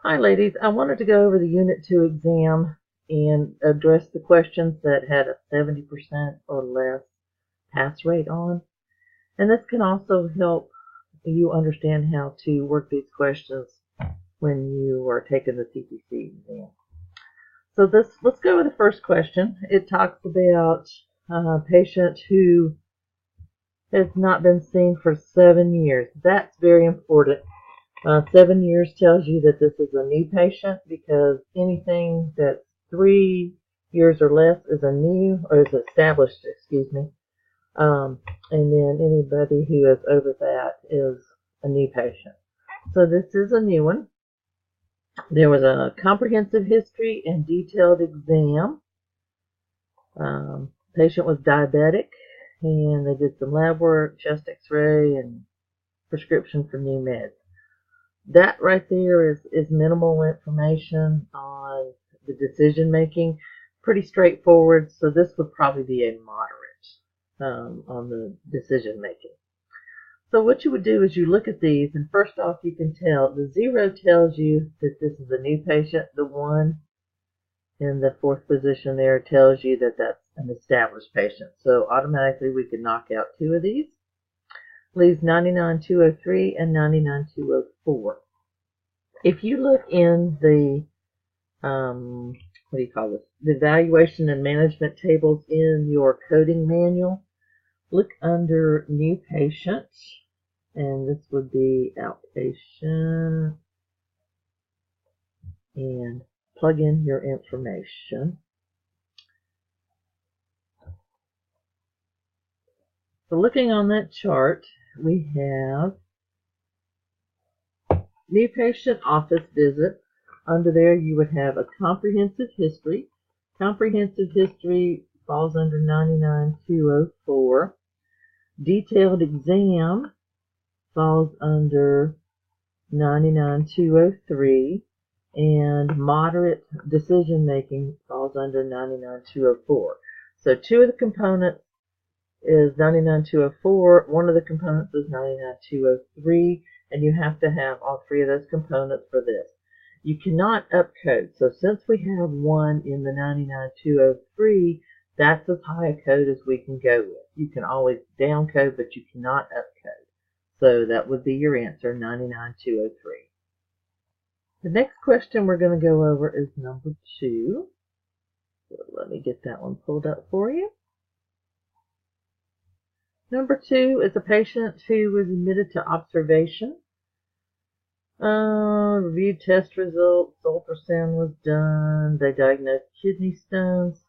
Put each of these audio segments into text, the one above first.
Hi ladies, I wanted to go over the Unit 2 exam and address the questions that had a 70% or less pass rate on. And this can also help you understand how to work these questions when you are taking the CPC exam. So let's go with the first question. It talks about a patient who has not been seen for 7 years. That's very important. 7 years tells you that this is a new patient, because anything that's 3 years or less is a new, or is established, excuse me. And then anybody who is over that is a new patient. So this is a new one. There was a comprehensive history and detailed exam. Patient was diabetic, and they did some lab work, chest x-ray, and prescription for new meds. That right there is minimal information on the decision making. Pretty straightforward, so this would probably be a moderate on the decision making. So what you would do is you look at these, and first off you can tell the 0 tells you that this is a new patient. The 1 in the 4th position there tells you that that's an established patient. So automatically we can knock out 2 of these. Leaves 99203 and 99204. If you look in the what do you call this? The evaluation and management tables in your coding manual, look under new patient, and this would be outpatient, and plug in your information. So looking on that chart, we have new patient office visit. Under there you would have a comprehensive history. Comprehensive history falls under 99204. Detailed exam falls under 99203. And moderate decision making falls under 99204. So 2 of the components is 99204, one of the components is 99203, and you have to have all 3 of those components for this. You cannot upcode, so since we have 1 in the 99203, that's as high a code as we can go with. You can always downcode, but you cannot upcode. So that would be your answer, 99203. The next question we're going to go over is number 2. So let me get that one pulled up for you. Number 2 is a patient who was admitted to observation. Reviewed test results, ultrasound was done, they diagnosed kidney stones,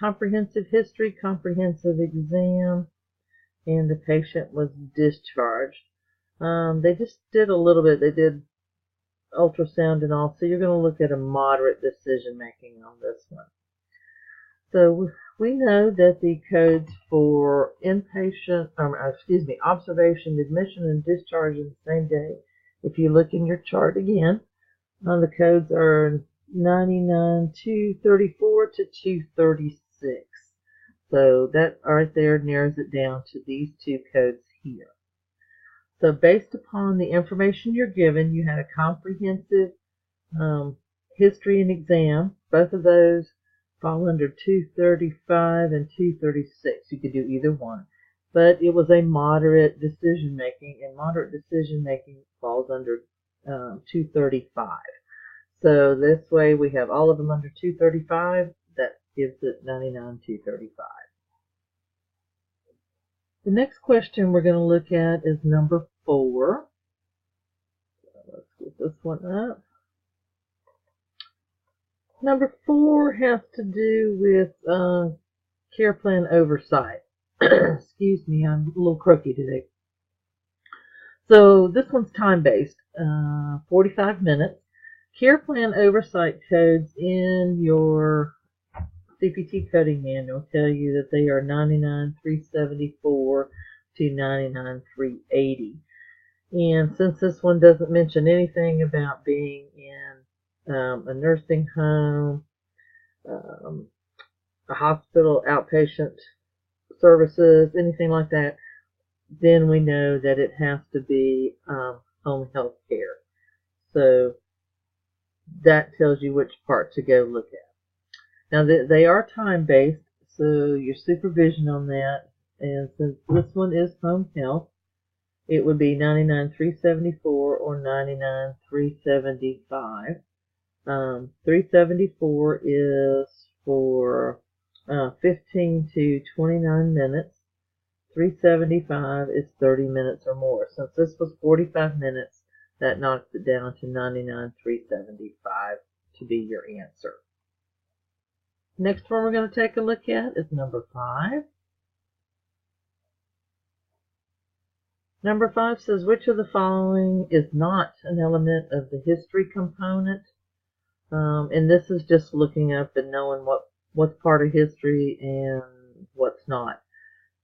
comprehensive history, comprehensive exam, and the patient was discharged. They just did a little bit, they did ultrasound and all, so you're going to look at a moderate decision making on this one. So we know that the codes for inpatient, observation, admission, and discharge in the same day. If you look in your chart again, the codes are 99234 to 236. So that right there narrows it down to these 2 codes here. So based upon the information you're given, you had a comprehensive history and exam. Both of those fall under 235 and 236. You could do either one. But it was a moderate decision making, and moderate decision making falls under 235. So this way we have all of them under 235. That gives it 99235. The next question we're going to look at is number 4. So let's get this one up. Number 4 has to do with care plan oversight. Excuse me, I'm a little croaky today. So this one's time-based, 45 minutes. Care plan oversight codes in your CPT coding manual tell you that they are 99374 to 99380. And since this one doesn't mention anything about being in a nursing home, a hospital, outpatient services, anything like that, then we know that it has to be home health care. So that tells you which part to go look at. Now they are time-based, so your supervision on that, and since this one is home health, it would be $99,374 or $99,375. 374 is for 15 to 29 minutes. 375 is 30 minutes or more. Since this was 45 minutes, that knocks it down to $99,375 to be your answer. Next one we're going to take a look at is number 5. Number 5 says, which of the following is not an element of the history component? And this is just looking up and knowing what's part of history and what's not.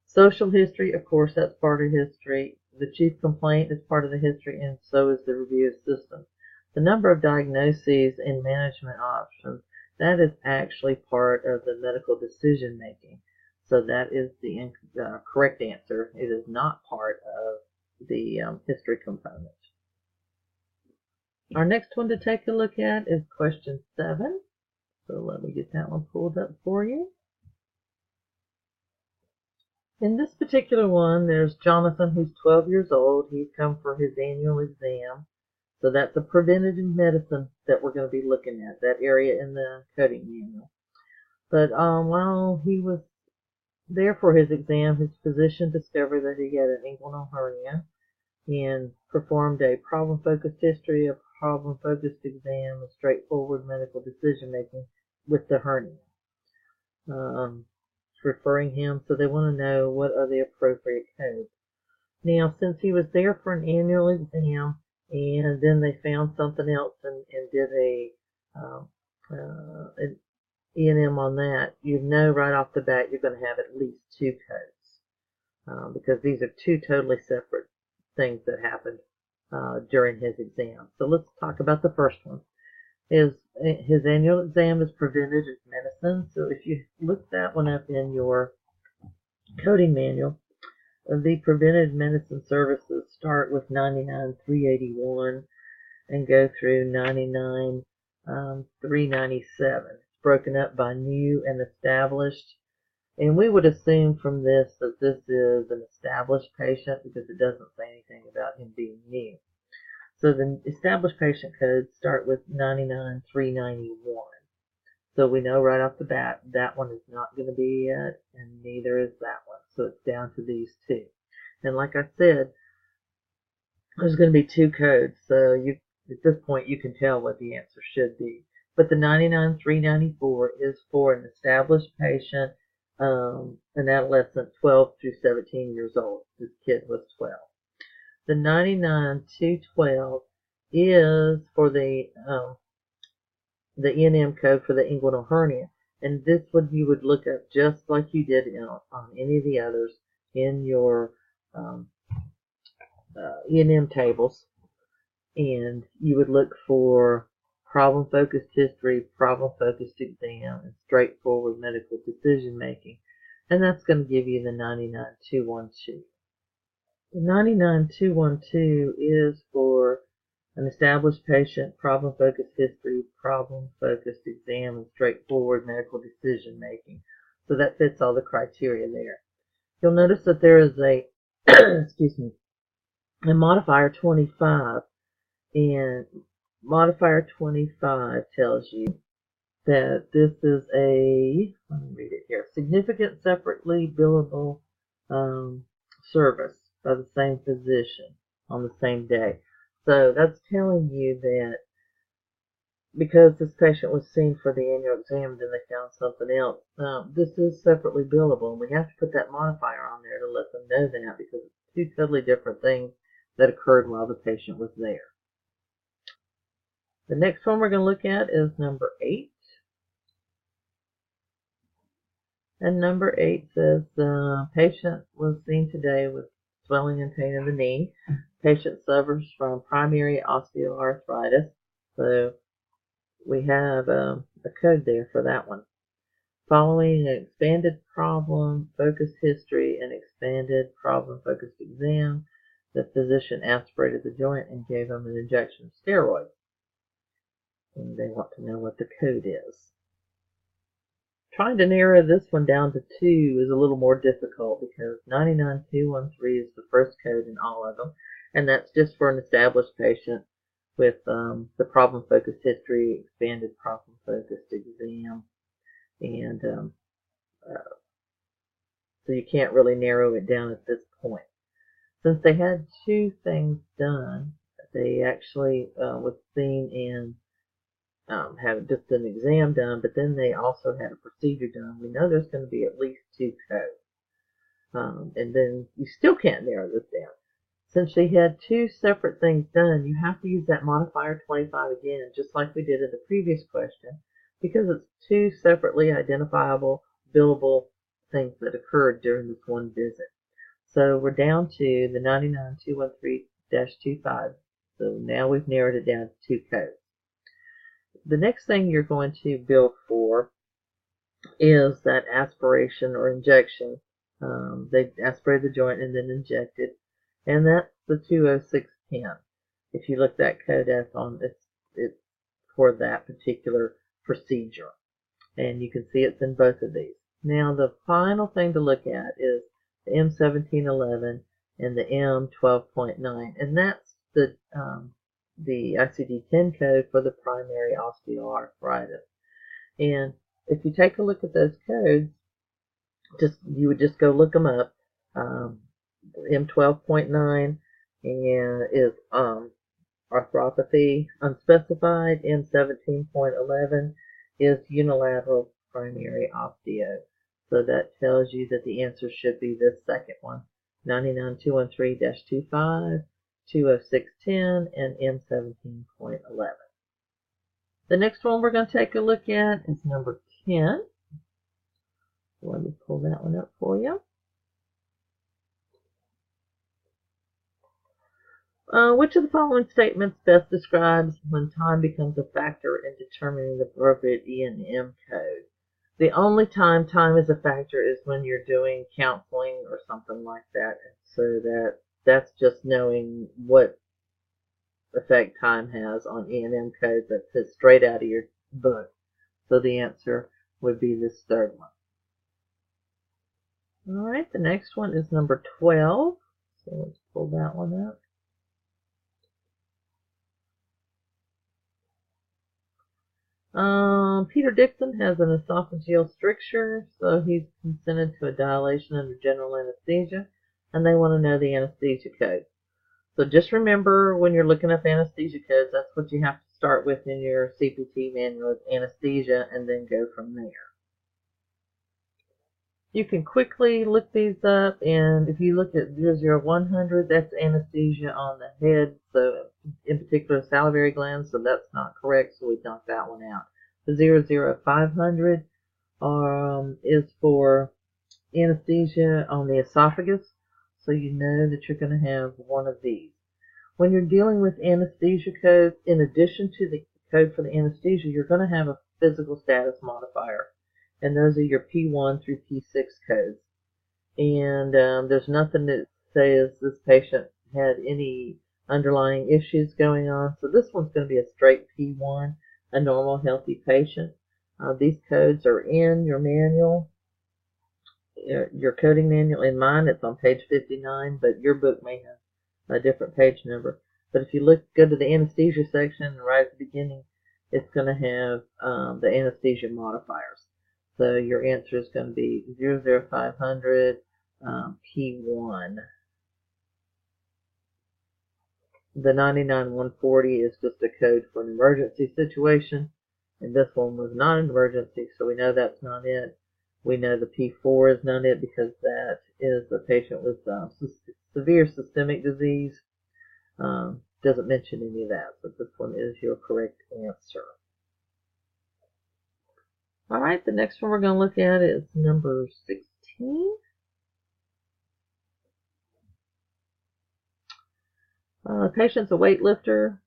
Social history, of course, that's part of history. The chief complaint is part of the history, and so is the review of systems. The number of diagnoses and management options, that is actually part of the medical decision making. So that is the correct answer. It is not part of the history component. Our next one to take a look at is question 7. So let me get that one pulled up for you. In this particular one, there's Jonathan, who's 12 years old. He's come for his annual exam. So that's a preventative medicine that we're going to be looking at, that area in the coding manual. But while he was there for his exam, his physician discovered that he had an inguinal hernia and performed a problem-focused history, a problem-focused exam, a straightforward medical decision-making with the hernia. Referring him, so they want to know what are the appropriate codes. Now, since he was there for an annual exam, and then they found something else and did an E&M on that, you know right off the bat you're going to have at least 2 codes, because these are 2 totally separate things that happened during his exam. So let's talk about the first one. His annual exam is preventative medicine. So if you look that one up in your coding manual, the preventative medicine services start with $99,381 and go through $99,397. It's broken up by new and established. And we would assume from this that this is an established patient because it doesn't say anything about him being new. So the established patient codes start with $99,391. So we know right off the bat that one is not going to be it, and neither is that one. So it's down to these 2. And like I said, there's going to be 2 codes. So at this point you can tell what the answer should be. But the $99,394 is for an established patient, an adolescent 12 through 17 years old. This kid was 12. The $99,212 is for the E&M code for the inguinal hernia, and this one you would look up just like you did on any of the others in your E&M tables, and you would look for problem-focused history, problem-focused exam, and straightforward medical decision making, and that's going to give you the $99,212. The $99,212 is for an established patient, problem-focused history, problem-focused exam, and straightforward medical decision-making. So that fits all the criteria there. You'll notice that there is a, excuse me, a modifier 25, and modifier 25 tells you that this is a, let me read it here, significant separately billable service by the same physician on the same day. So that's telling you that because this patient was seen for the annual exam and then they found something else, this is separately billable, and we have to put that modifier on there to let them know that, because it's 2 totally different things that occurred while the patient was there. The next one we're going to look at is number 8. And number 8 says the patient was seen today with swelling and pain in the knee. Patient suffers from primary osteoarthritis. So we have a code there for that one. Following an expanded problem-focused history and expanded problem-focused exam, the physician aspirated the joint and gave him an injection of steroids. and they want to know what the code is. Trying to narrow this one down to 2 is a little more difficult because 99213 is the first code in all of them, and that's just for an established patient with the problem-focused history, expanded problem-focused exam, and so you can't really narrow it down at this point. Since they had 2 things done, they actually was seen in had just an exam done, but then they also had a procedure done. We know there's going to be at least 2 codes. And then you still can't narrow this down. Since she had 2 separate things done, you have to use that modifier 25 again, just like we did in the previous question, because it's 2 separately identifiable, billable things that occurred during this one visit. So we're down to the 99213-25. So now we've narrowed it down to 2 codes. The next thing you're going to bill for is that aspiration or injection. They aspirated the joint and then injected, and that's the 20610. If you look that code F on, it's for that particular procedure, and you can see it's in both of these. Now the final thing to look at is the M1711 and the M12.9, and that's the ICD-10 code for the primary osteoarthritis. And if you take a look at those codes, you would just go look them up. M12.9 is arthropathy unspecified. M17.11 is unilateral primary osteo. So that tells you that the answer should be this second one, 99213-25. 20610 and M17.11. The next one we're going to take a look at is number 10. Let me pull that one up for you. Which of the following statements best describes when time becomes a factor in determining the appropriate E&M code? The only time is a factor is when you're doing counseling or something like that, so that's just knowing what effect time has on E&M codes. That's straight out of your book. So the answer would be this third one. All right, the next one is number 12. So let's pull that one up. Peter Dixon has an esophageal stricture, so he's consented to a dilation under general anesthesia, and they want to know the anesthesia code. So just remember, when you're looking up anesthesia codes, that's what you have to start with in your CPT manual, is anesthesia, and then go from there. You can quickly look these up, and if you look at 00100, that's anesthesia on the head, so in particular salivary glands, so that's not correct, so we knock that one out. The 00500 is for anesthesia on the esophagus, so you know that you're going to have one of these. When you're dealing with anesthesia codes, in addition to the code for the anesthesia, you're going to have a physical status modifier. And those are your P1 through P6 codes. And there's nothing that says this patient had any underlying issues going on. So this one's going to be a straight P1, a normal, healthy patient. These codes are in your manual, your coding manual. In mine, it's on page 59, but your book may have a different page number. But if you go to the anesthesia section, right at the beginning, it's going to have the anesthesia modifiers. So your answer is going to be 00500 P1. The 99140 is just a code for an emergency situation, and this one was not an emergency, so we know that's not it. We know the P4 is not it because that is a patient with severe systemic disease. Doesn't mention any of that, but this one is your correct answer. All right, the next one we're going to look at is number 16. The patient's a weightlifter,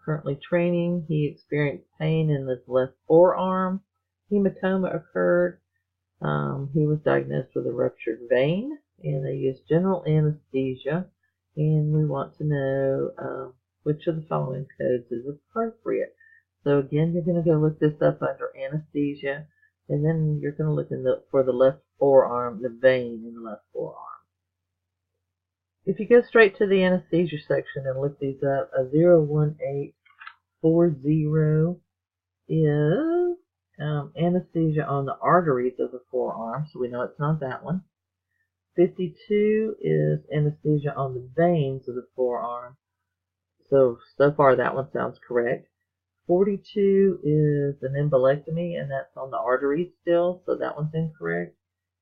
currently training. He experienced pain in his left forearm. Hematoma occurred. He was diagnosed with a ruptured vein, and they used general anesthesia. And we want to know which of the following codes is appropriate. So again, you're going to go look this up under anesthesia, and then you're going to look for the left forearm, the vein in the left forearm. If you go straight to the anesthesia section and look these up, a 01840 is anesthesia on the arteries of the forearm, so we know it's not that one. 52 is anesthesia on the veins of the forearm, so far that one sounds correct. 42 is an embolectomy, and that's on the arteries still, so that one's incorrect.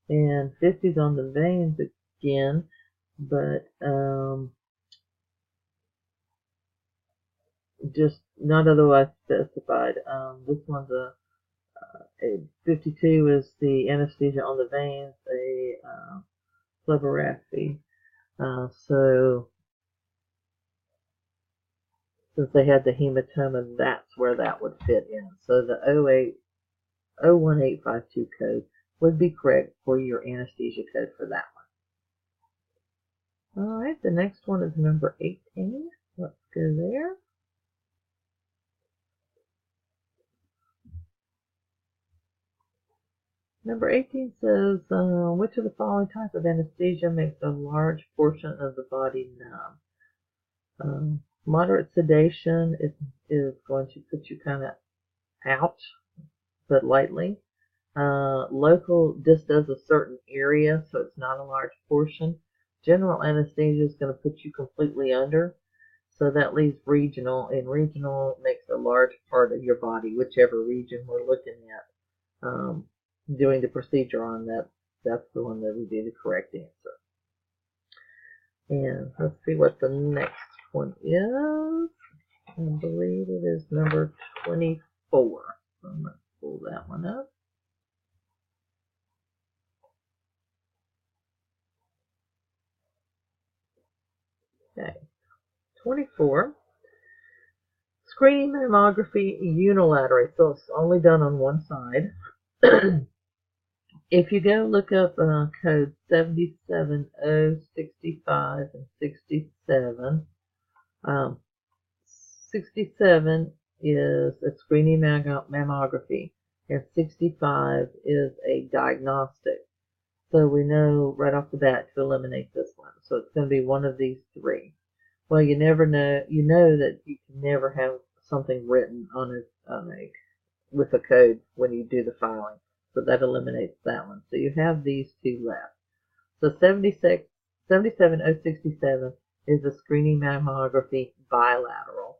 And 50 is on the veins again, but just not otherwise specified. This one's a 52 is the anesthesia on the veins, a phlebotomy. So since they had the hematoma, that's where that would fit in. So the 01852 code would be correct for your anesthesia code for that one. Alright, the next one is number 18. Let's go there. Number 18 says, which of the following type of anesthesia makes a large portion of the body numb? Moderate sedation is going to put you kind of out, but lightly. Local just does a certain area, so it's not a large portion. General anesthesia is going to put you completely under, so that leaves regional, and regional makes a large part of your body, whichever region we're looking at. Doing the procedure on that's the one that would be the correct answer. And let's see what the next one is. I believe it is number 24. So let's pull that one up. Okay, 24. Screening mammography unilaterally, so it's only done on one side. If you go look up code 77065 and 67, 67 is a screening mammography, and 65 is a diagnostic. So we know right off the bat to eliminate this one. So it's going to be one of these three. Well, you never know. You know that you can never have something written on with a code when you do the filing. So that eliminates that one. So you have these two left. So 77067 is a screening mammography bilateral.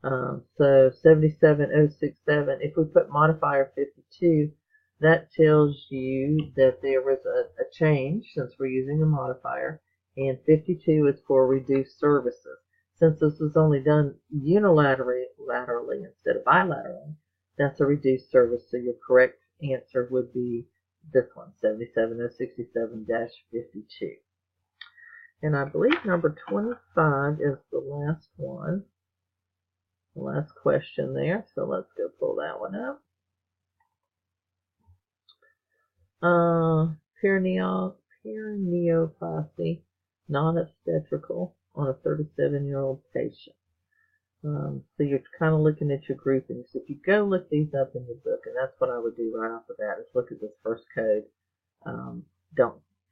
So 77067, if we put modifier 52, that tells you that there was a change since we're using a modifier, and 52 is for reduced services. Since this was only done unilaterally instead of bilaterally, that's a reduced service, so your correct answer would be this one, 77067-52. And I believe number 25 is the last one, the last question there, so let's go pull that one up. Perineoplasty, non-obstetrical, on a 37-year-old patient. So you're kind of looking at your groupings. If you go look these up in your book, and that's what I would do right off the bat, is look at this first code.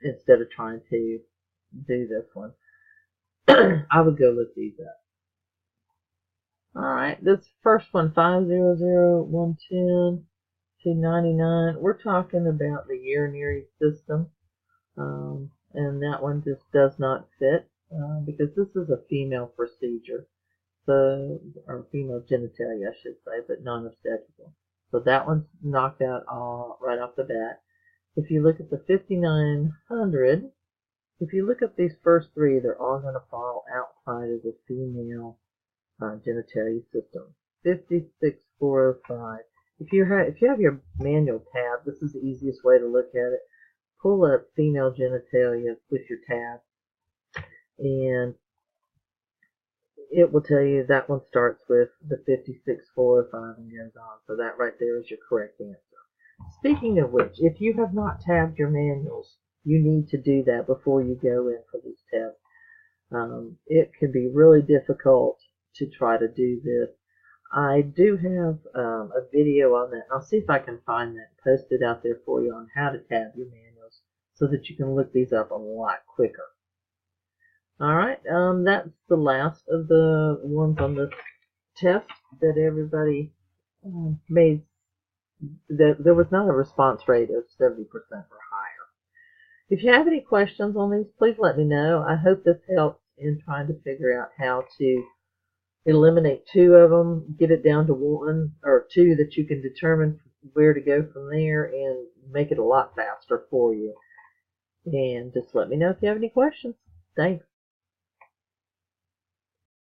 Instead of trying to do this one, I would go look these up. Alright, this first one, 500110 to 99, we're talking about the urinary system, and that one just does not fit, because this is a female procedure. So, or female genitalia, I should say, but non-obstetrical. So that one's knocked out right off the bat. If you look at the 5900, if you look at these first three, they're all going to fall outside of the female genitalia system. 56405. If you have your manual tab, this is the easiest way to look at it. Pull up female genitalia with your tab, and it will tell you that one starts with the 56405 and goes on. So that right there is your correct answer. Speaking of which, if you have not tabbed your manuals, you need to do that before you go in for this test. It can be really difficult to try to do this. I do have a video on that. I'll see if I can find that, post it out there for you on how to tab your manuals so that you can look these up a lot quicker. Alright, that's the last of the ones on the test that everybody made. There was not a response rate of 70% or higher. If you have any questions on these, please let me know. I hope this helps in trying to figure out how to eliminate two of them, get it down to one or two that you can determine where to go from there and make it a lot faster for you. And just let me know if you have any questions. Thanks.